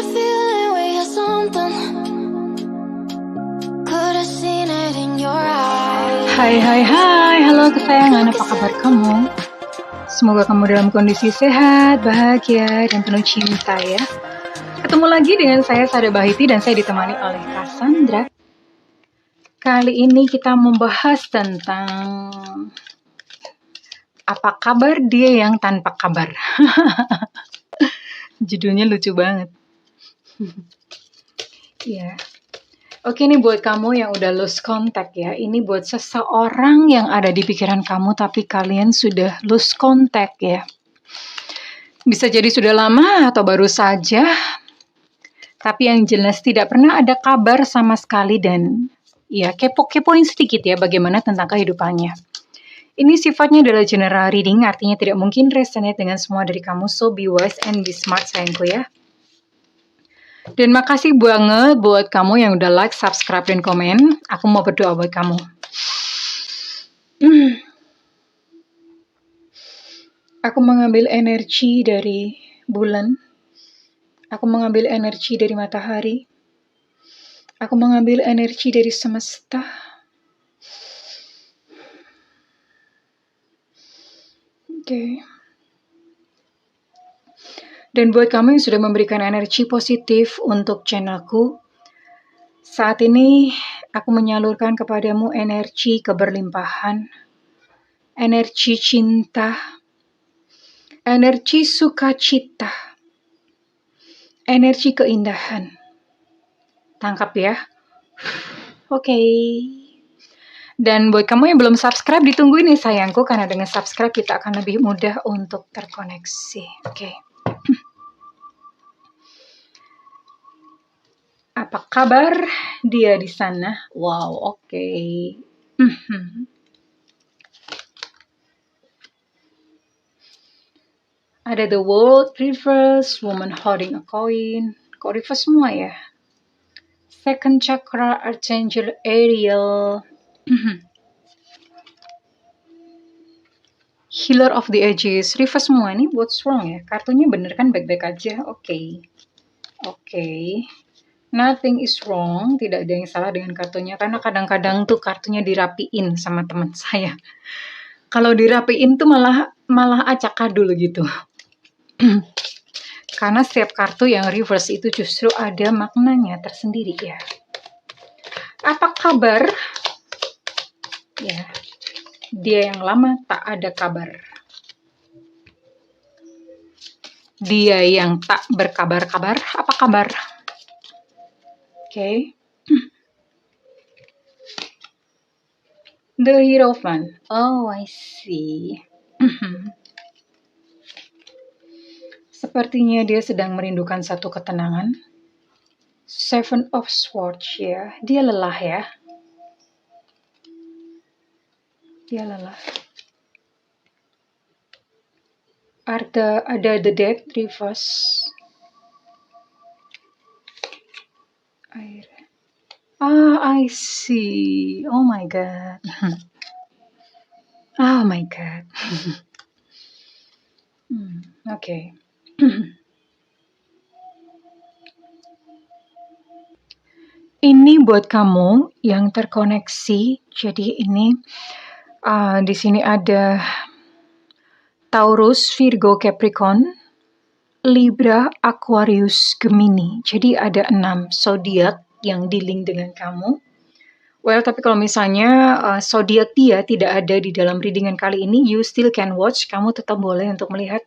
a feeling we had something. Could have seen it in your eyes. Hai, halo kesayangan, apa kabar kamu? Semoga kamu dalam kondisi sehat, bahagia, dan penuh cinta ya. Ketemu lagi dengan saya Sada Bahiti dan saya ditemani oleh Cassandra. Kali ini kita membahas tentang apa kabar dia yang tanpa kabar. Judulnya lucu banget. Ya. Oke, ini buat kamu yang udah lose contact ya. Ini buat seseorang yang ada di pikiran kamu tapi kalian sudah lose contact ya. Bisa jadi sudah lama atau baru saja. Tapi yang jelas tidak pernah ada kabar sama sekali dan ya kepo-kepoin sedikit ya bagaimana tentang kehidupannya. Ini sifatnya adalah general reading, artinya tidak mungkin resonate dengan semua dari kamu. So be wise and be smart sayangku ya. Dan makasih banget buat kamu yang udah like, subscribe, dan komen. Aku mau berdoa buat kamu. Aku mengambil energi dari bulan. Aku mengambil energi dari matahari. Aku mengambil energi dari semesta. Oke. Dan buat kamu yang sudah memberikan energi positif untuk channelku, saat ini aku menyalurkan kepadamu energi keberlimpahan, energi cinta, energi sukacita, energi keindahan. Tangkap ya. Oke. Dan buat kamu yang belum subscribe, ditungguin nih sayangku, karena dengan subscribe kita akan lebih mudah untuk terkoneksi. Oke. Apa kabar dia di sana? Wow, oke. Ada the world, reverse, woman holding a coin. Kok reverse semua ya? Second chakra, Archangel Ariel. Healer of the Ages. Reverse semua nih, what's wrong ya? Kartunya bener kan, baik-baik aja. Oke. Nothing is wrong. Tidak ada yang salah dengan kartunya. Karena kadang-kadang tuh kartunya dirapiin sama teman saya. Kalau dirapiin tuh malah acak adul gitu. Karena setiap kartu yang reverse itu justru ada maknanya tersendiri ya. Apa kabar? Ya, dia yang lama tak ada kabar. Dia yang tak berkabar-kabar, apa kabar? Oke. The Hierophant. Oh, I see. Sepertinya dia sedang merindukan satu ketenangan. Seven of Swords ya. Dia lelah ya. Dia lelah. Ada the Death reverse. Air. I see. Oh my god. Oh my god. Oke. Ini buat kamu yang terkoneksi. Jadi ini di sini ada Taurus, Virgo, Capricorn, Libra, Aquarius, Gemini. Jadi ada 6 zodiak yang di-link dengan kamu. Well, tapi kalau misalnya zodiak dia tidak ada di dalam readingan kali ini, you still can watch. Kamu tetap boleh untuk melihat.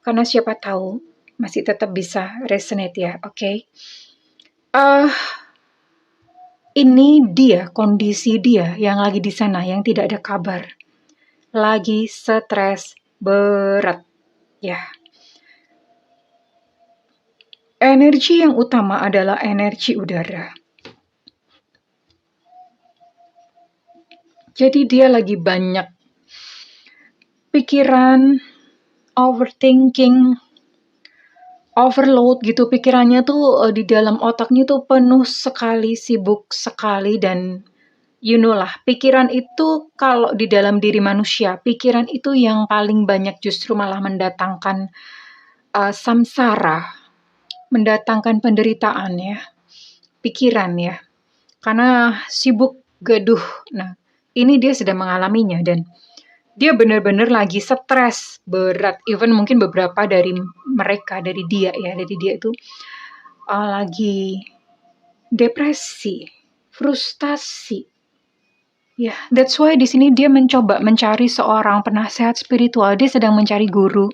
Karena siapa tahu masih tetap bisa resonate ya, oke? Ini dia, kondisi dia yang lagi di sana, yang tidak ada kabar. Lagi stres berat, ya. Energi yang utama adalah energi udara. Jadi dia lagi banyak pikiran, overthinking, overload gitu. Pikirannya tuh di dalam otaknya tuh penuh sekali, sibuk sekali, dan you know lah, pikiran itu kalau di dalam diri manusia, pikiran itu yang paling banyak justru malah mendatangkan samsara. mendatangkan penderitaan ya, pikiran ya, karena sibuk gaduh. Nah, ini dia sedang mengalaminya dan dia benar-benar lagi stres berat. Even mungkin beberapa dari mereka, dari dia itu lagi depresi, frustasi. Ya, that's why di sini dia mencoba mencari seorang penasehat spiritual. Dia sedang mencari guru,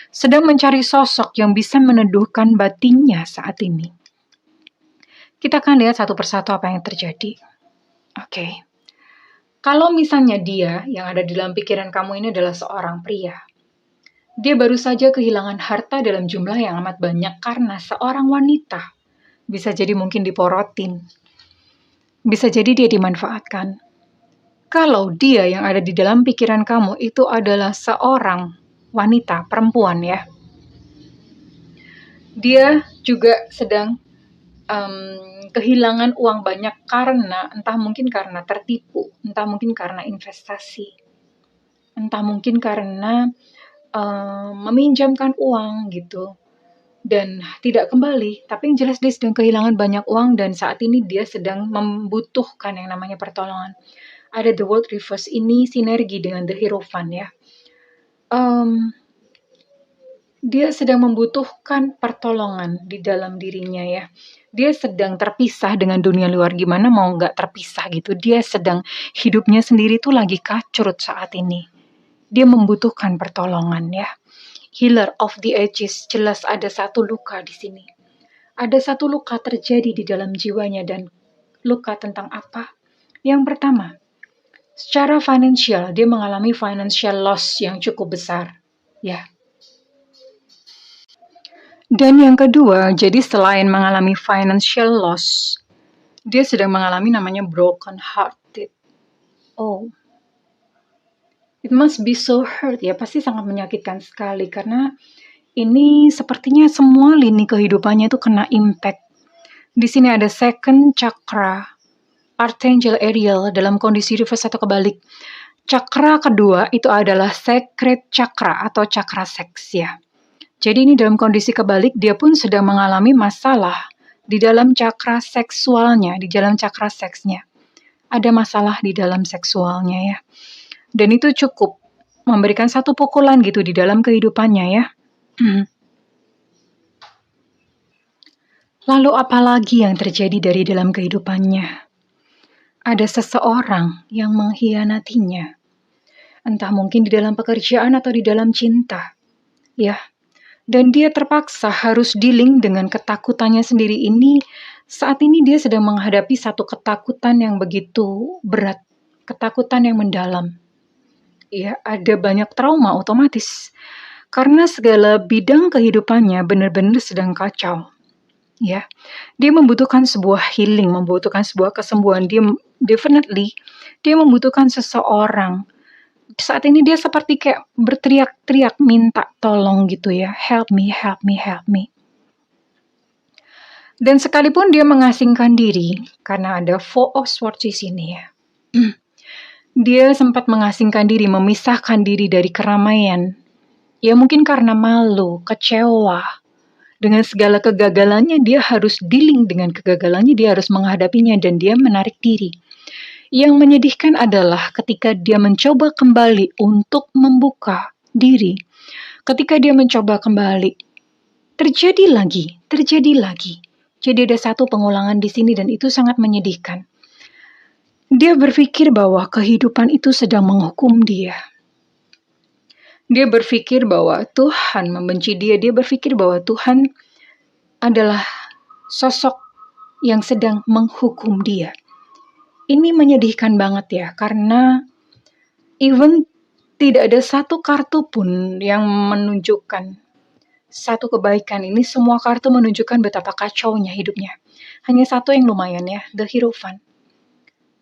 sedang mencari sosok yang bisa meneduhkan batinnya saat ini. Kita akan lihat satu persatu apa yang terjadi. Oke. Kalau misalnya dia yang ada di dalam pikiran kamu ini adalah seorang pria, dia baru saja kehilangan harta dalam jumlah yang amat banyak karena seorang wanita. Bisa jadi mungkin diporotin. Bisa jadi dia dimanfaatkan. Kalau dia yang ada di dalam pikiran kamu itu adalah seorang wanita, perempuan ya. Dia juga sedang kehilangan uang banyak karena entah mungkin karena tertipu, entah mungkin karena investasi, entah mungkin karena meminjamkan uang gitu dan tidak kembali. Tapi yang jelas dia sedang kehilangan banyak uang dan saat ini dia sedang membutuhkan yang namanya pertolongan. Ada the world reverse ini sinergi dengan the hierophant ya. Dia sedang membutuhkan pertolongan di dalam dirinya ya. Dia sedang terpisah dengan dunia luar, gimana mau nggak terpisah gitu. Dia sedang hidupnya sendiri tuh lagi kacrut saat ini. Dia membutuhkan pertolongan ya. Healer of the ages, jelas ada satu luka di sini. Ada satu luka terjadi di dalam jiwanya dan luka tentang apa? Yang pertama, secara finansial, dia mengalami financial loss yang cukup besar. Ya. Dan yang kedua, jadi selain mengalami financial loss, dia sedang mengalami namanya broken hearted. Oh, it must be so hurt ya, pasti sangat menyakitkan sekali karena ini sepertinya semua lini kehidupannya itu kena impact. Di sini ada second chakra, Archangel Ariel dalam kondisi reverse atau kebalik. Chakra kedua itu adalah sacred chakra atau chakra seks ya. Jadi ini dalam kondisi kebalik, dia pun sedang mengalami masalah di dalam cakra seksualnya, di dalam cakra seksnya. Ada masalah di dalam seksualnya ya. Dan itu cukup memberikan satu pukulan gitu di dalam kehidupannya ya. Lalu apalagi yang terjadi dari dalam kehidupannya? Ada seseorang yang mengkhianatinya. Entah mungkin di dalam pekerjaan atau di dalam cinta. Ya. Dan dia terpaksa harus dealing dengan ketakutannya sendiri ini. Saat ini dia sedang menghadapi satu ketakutan yang begitu berat. Ketakutan yang mendalam. Ya, ada banyak trauma otomatis. Karena segala bidang kehidupannya benar-benar sedang kacau. Ya, dia membutuhkan sebuah healing, membutuhkan sebuah kesembuhan. Dia membutuhkan seseorang. Saat ini dia seperti kayak berteriak-teriak minta tolong gitu ya. Help me, help me, help me. Dan sekalipun dia mengasingkan diri, karena ada Four of Swords di sini ya. Dia sempat mengasingkan diri, memisahkan diri dari keramaian. Ya mungkin karena malu, kecewa. Dengan segala kegagalannya dia harus dealing dengan kegagalannya, dia harus menghadapinya dan dia menarik diri. Yang menyedihkan adalah ketika dia mencoba kembali untuk membuka diri. Ketika dia mencoba kembali, terjadi lagi. Jadi ada satu pengulangan di sini dan itu sangat menyedihkan. Dia berpikir bahwa kehidupan itu sedang menghukum dia. Dia berpikir bahwa Tuhan membenci dia. Dia berpikir bahwa Tuhan adalah sosok yang sedang menghukum dia. Ini menyedihkan banget ya, karena even tidak ada satu kartu pun yang menunjukkan satu kebaikan. Ini semua kartu menunjukkan betapa kacaunya hidupnya. Hanya satu yang lumayan ya, the hierophant.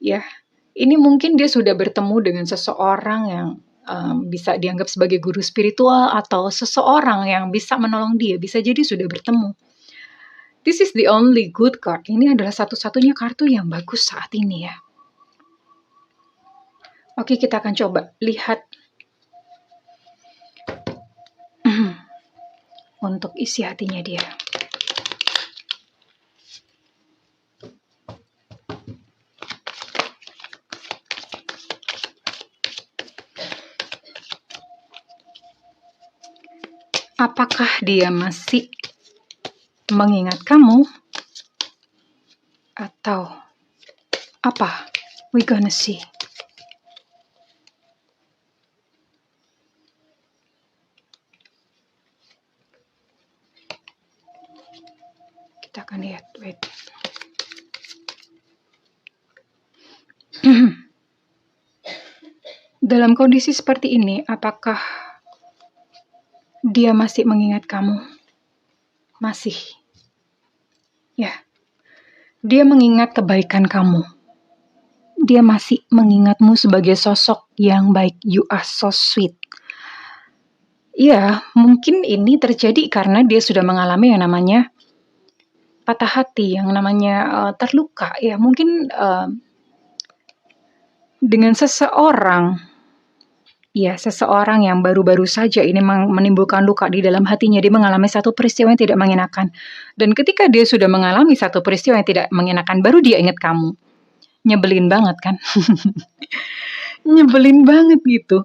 Ya, ini mungkin dia sudah bertemu dengan seseorang yang bisa dianggap sebagai guru spiritual atau seseorang yang bisa menolong dia. Bisa jadi sudah bertemu. This is the only good card. Ini adalah satu-satunya kartu yang bagus saat ini ya. Oke, kita akan coba lihat untuk isi hatinya dia. Apakah dia masih mengingat kamu atau apa? We gonna see. Kita akan lihat. Wait. Dalam kondisi seperti ini, apakah dia masih mengingat kamu? Masih. Ya. Dia mengingat kebaikan kamu. Dia masih mengingatmu sebagai sosok yang baik. You are so sweet. Ya, mungkin ini terjadi karena dia sudah mengalami yang namanya patah hati, yang namanya terluka. Ya, mungkin dengan seseorang yang baru-baru saja ini menimbulkan luka di dalam hatinya, dia mengalami satu peristiwa yang tidak mengenakan. Dan ketika dia sudah mengalami satu peristiwa yang tidak mengenakan, baru dia ingat kamu. Nyebelin banget kan? Nyebelin banget gitu.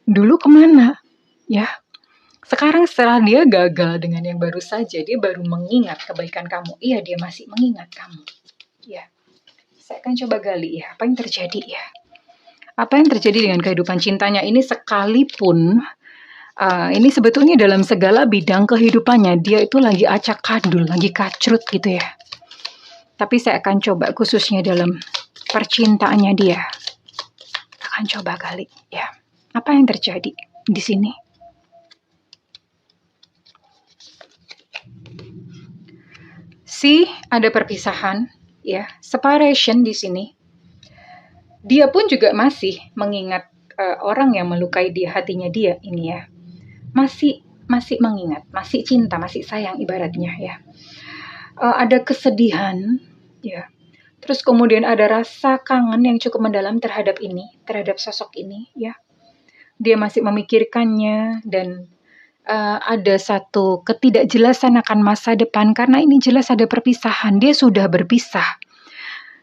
Dulu kemana? Ya, sekarang setelah dia gagal dengan yang baru saja, dia baru mengingat kebaikan kamu. Iya, dia masih mengingat kamu. Ya, saya akan coba gali ya, apa yang terjadi ya. Apa yang terjadi dengan kehidupan cintanya ini sekalipun ini sebetulnya dalam segala bidang kehidupannya dia itu lagi acak kadul, lagi kacrut gitu ya. Tapi saya akan coba khususnya dalam percintaannya dia. Akan coba gali ya. Apa yang terjadi di sini? Ada perpisahan ya, separation di sini. Dia pun juga masih mengingat orang yang melukai di hatinya dia ini ya. Masih mengingat, masih cinta, masih sayang ibaratnya ya. Ada kesedihan ya. Terus kemudian ada rasa kangen yang cukup mendalam terhadap sosok ini ya. Dia masih memikirkannya dan ada satu ketidakjelasan akan masa depan karena ini jelas ada perpisahan. Dia sudah berpisah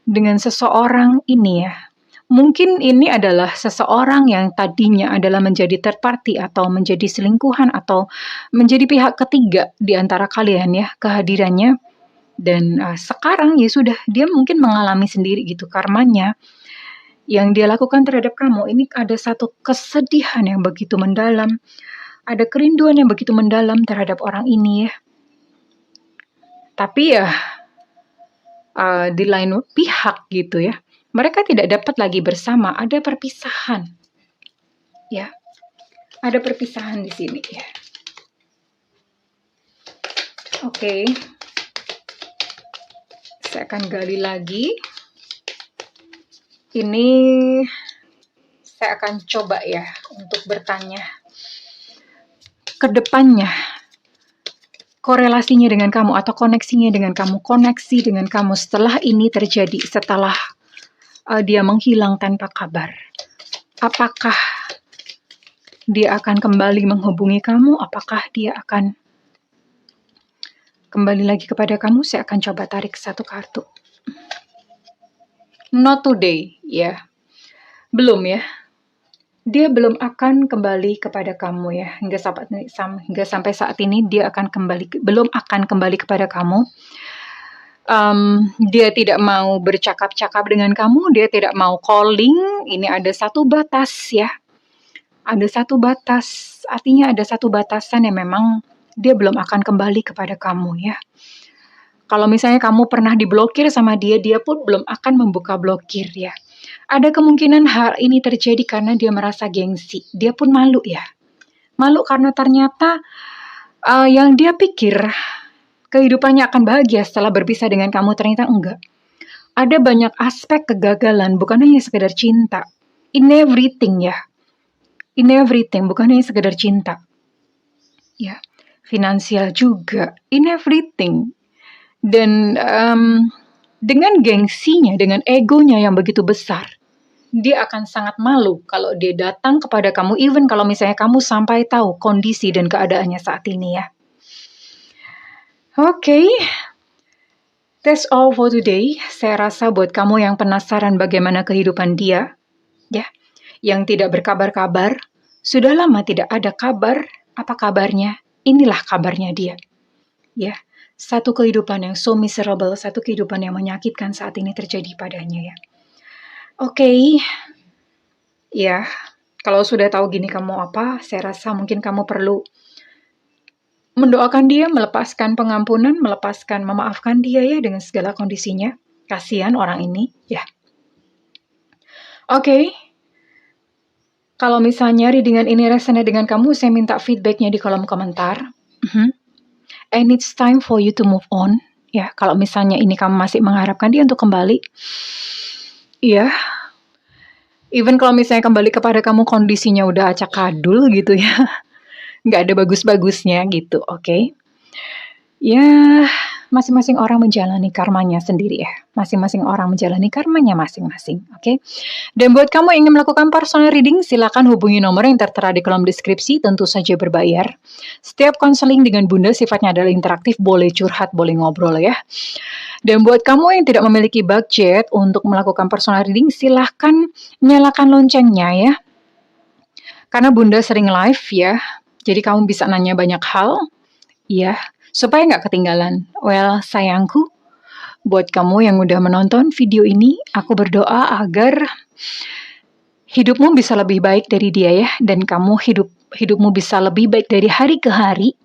dengan seseorang ini ya. Mungkin ini adalah seseorang yang tadinya adalah menjadi third party atau menjadi selingkuhan atau menjadi pihak ketiga di antara kalian ya, kehadirannya. Dan sekarang ya sudah, dia mungkin mengalami sendiri gitu karmanya. Yang dia lakukan terhadap kamu, ini ada satu kesedihan yang begitu mendalam. Ada kerinduan yang begitu mendalam terhadap orang ini ya. Tapi ya, di lain pihak gitu ya. Mereka tidak dapat lagi bersama, ada perpisahan. Ya. Ada perpisahan di sini ya. Oke. Saya akan gali lagi. Ini saya akan coba ya untuk bertanya ke depannya. Korelasinya dengan kamu atau koneksinya dengan kamu, koneksi dengan kamu setelah ini terjadi, setelah dia menghilang tanpa kabar. Apakah dia akan kembali menghubungi kamu? Apakah dia akan kembali lagi kepada kamu? Saya akan coba tarik satu kartu. Not today, ya. Belum ya. Dia belum akan kembali kepada kamu ya. Hingga sampai saat ini dia belum akan kembali kepada kamu. Dia tidak mau bercakap-cakap dengan kamu, dia tidak mau calling. Ini ada satu batas ya. Ada satu batas, artinya ada satu batasan yang memang dia belum akan kembali kepada kamu ya. Kalau misalnya kamu pernah diblokir sama dia, dia pun belum akan membuka blokir ya. Ada kemungkinan hal ini terjadi karena dia merasa gengsi. Dia pun malu ya. Malu karena ternyata yang dia pikir kehidupannya akan bahagia setelah berpisah dengan kamu, ternyata enggak. Ada banyak aspek kegagalan, bukan hanya sekedar cinta. In everything ya. In everything, bukan hanya sekedar cinta. Ya, finansial juga. In everything. Dan dengan gengsinya, dengan egonya yang begitu besar, dia akan sangat malu kalau dia datang kepada kamu, even kalau misalnya kamu sampai tahu kondisi dan keadaannya saat ini ya. Oke, that's all for today. Saya rasa buat kamu yang penasaran bagaimana kehidupan dia, ya, yang tidak berkabar-kabar, sudah lama tidak ada kabar, apa kabarnya? inilah kabarnya dia. Ya, satu kehidupan yang so miserable, satu kehidupan yang menyakitkan saat ini terjadi padanya ya. Oke, ya, kalau sudah tahu gini kamu apa, saya rasa mungkin kamu perlu mendoakan dia, melepaskan pengampunan, memaafkan dia ya dengan segala kondisinya. Kasihan orang ini, ya. Oke, kalau misalnya readingan ini resonate dengan kamu, saya minta feedbacknya di kolom komentar. And it's time for you to move on. Ya, kalau misalnya ini kamu masih mengharapkan dia untuk kembali, ya. Even kalau misalnya kembali kepada kamu kondisinya udah acak kadul gitu ya. Nggak ada bagus-bagusnya gitu, oke? Ya, masing-masing orang menjalani karmanya sendiri ya. Masing-masing orang menjalani karmanya masing-masing, oke? Dan buat kamu yang ingin melakukan personal reading, silakan hubungi nomor yang tertera di kolom deskripsi, tentu saja berbayar. Setiap konseling dengan Bunda sifatnya adalah interaktif, boleh curhat, boleh ngobrol ya. Dan buat kamu yang tidak memiliki budget untuk melakukan personal reading, silahkan nyalakan loncengnya ya. Karena Bunda sering live ya, jadi kamu bisa nanya banyak hal, ya, supaya nggak ketinggalan. Well, sayangku, buat kamu yang udah menonton video ini, aku berdoa agar hidupmu bisa lebih baik dari dia ya, dan kamu hidupmu bisa lebih baik dari hari ke hari.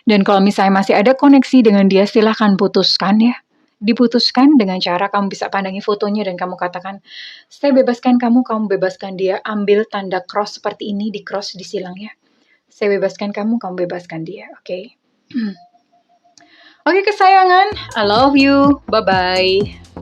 Dan kalau misalnya masih ada koneksi dengan dia, silahkan putuskan ya. Diputuskan dengan cara kamu bisa pandangi fotonya dan kamu katakan, saya bebaskan kamu, kamu bebaskan dia. Ambil tanda cross seperti ini, di cross di silang ya. Saya bebaskan kamu, kamu bebaskan dia, oke? Oke kesayangan, I love you, bye-bye.